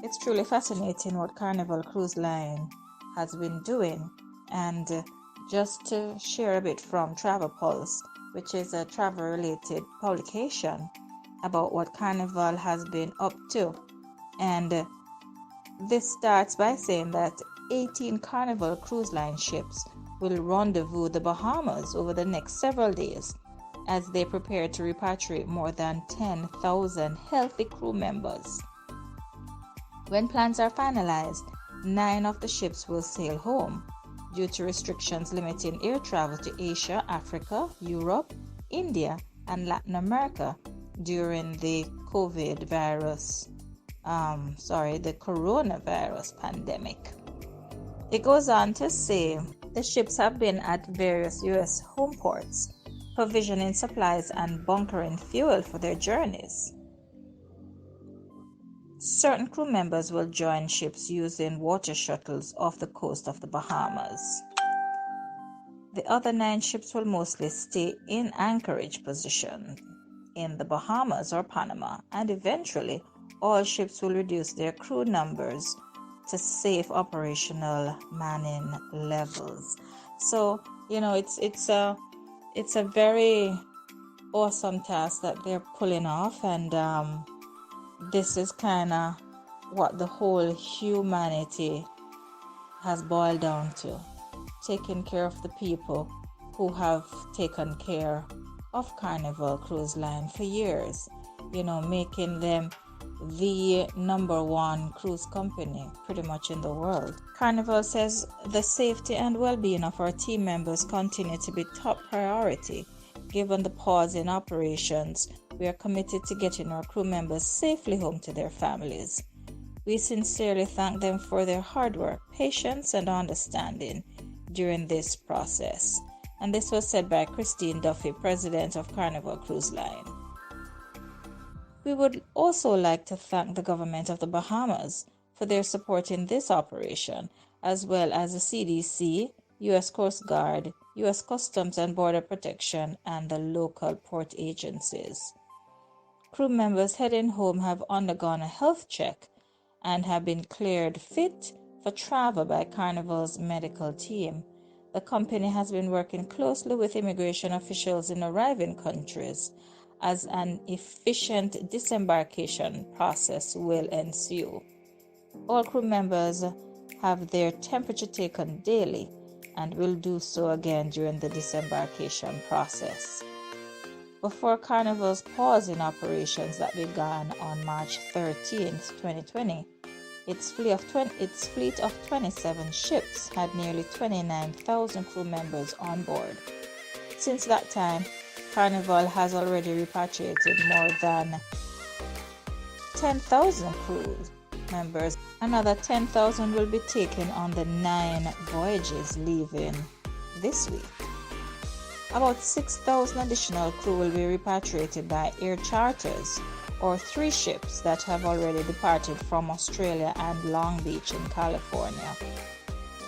It's truly fascinating what Carnival Cruise Line has been doing. And just to share a bit from Travel Pulse, which is a travel-related publication about what Carnival has been up to. And this starts by saying that 18 Carnival Cruise Line ships will rendezvous the Bahamas over the next several days as they prepare to repatriate more than 10,000 healthy crew members. When plans are finalized, 9 of the ships will sail home due to restrictions limiting air travel to Asia, Africa, Europe, India, and Latin America during the coronavirus pandemic. It goes on to say the ships have been at various U.S. home ports, provisioning supplies and bunkering fuel for their journeys. Certain crew members will join ships using water shuttles off the coast of the Bahamas. The other 9 ships will mostly stay in anchorage position in the Bahamas or Panama, and eventually all ships will reduce their crew numbers to safe operational manning levels. So, it's a very awesome task that they're pulling off, and this is kind of what the whole humanity has boiled down to, taking care of the people who have taken care of Carnival Cruise Line for years, making them the number 1 cruise company pretty much in the world. Carnival says the safety and well-being of our team members continue to be top priority. Given the pause in operations, we are committed to getting our crew members safely home to their families. We sincerely thank them for their hard work, patience, and understanding during this process. And this was said by Christine Duffy, President of Carnival Cruise Line. We would also like to thank the government of the Bahamas for their support in this operation, as well as the CDC, U.S. Coast Guard, U.S. Customs and Border Protection, and the local port agencies. Crew members heading home have undergone a health check and have been cleared fit for travel by Carnival's medical team. The company has been working closely with immigration officials in arriving countries as an efficient disembarkation process will ensue. All crew members have their temperature taken daily and will do so again during the disembarkation process. Before Carnival's pause in operations that began on March 13, 2020, its fleet of 27 ships had nearly 29,000 crew members on board. Since that time, Carnival has already repatriated more than 10,000 crew members. Another 10,000 will be taken on the 9 voyages leaving this week. About 6,000 additional crew will be repatriated by air charters or 3 ships that have already departed from Australia and Long Beach in California.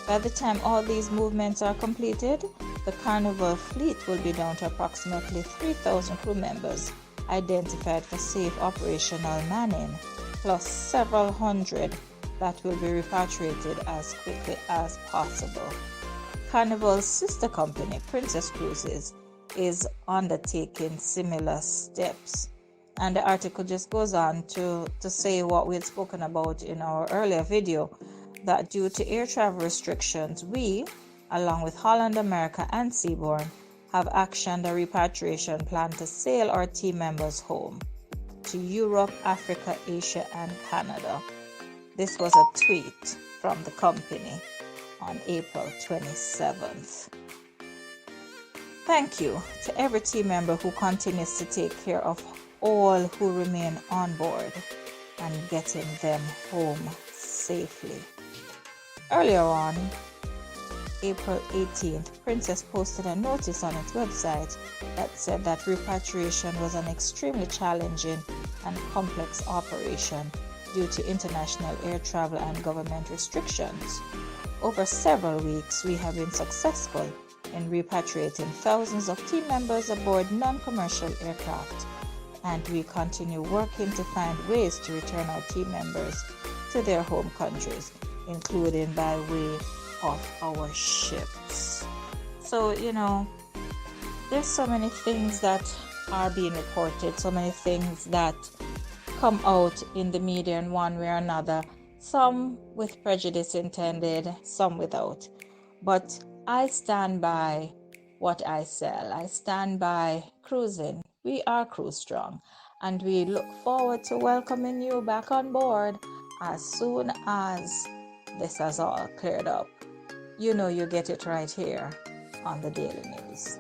By the time all these movements are completed, the Carnival fleet will be down to approximately 3,000 crew members identified for safe operational manning, plus several hundred that will be repatriated as quickly as possible. Carnival's sister company, Princess Cruises, is undertaking similar steps. And the article just goes on to say what we had spoken about in our earlier video, that due to air travel restrictions, we, along with Holland America and Seabourn, have actioned a repatriation plan to sail our team members home to Europe, Africa, Asia, and Canada. This was a tweet from the company on April 27th. Thank you to every team member who continues to take care of all who remain on board and getting them home safely. Earlier on, April 18th, Princess posted a notice on its website that said that repatriation was an extremely challenging and complex operation due to international air travel and government restrictions. Over several weeks, we have been successful in repatriating thousands of team members aboard non-commercial aircraft, and we continue working to find ways to return our team members to their home countries, including by way of our ships. So, there's so many things that are being reported, so many things that come out in the media in one way or another, some with prejudice intended, some without. But I stand by what I sell. I stand by cruising. We are cruise strong, and we look forward to welcoming you back on board as soon as this has all cleared up. You get it right here on the Daily News.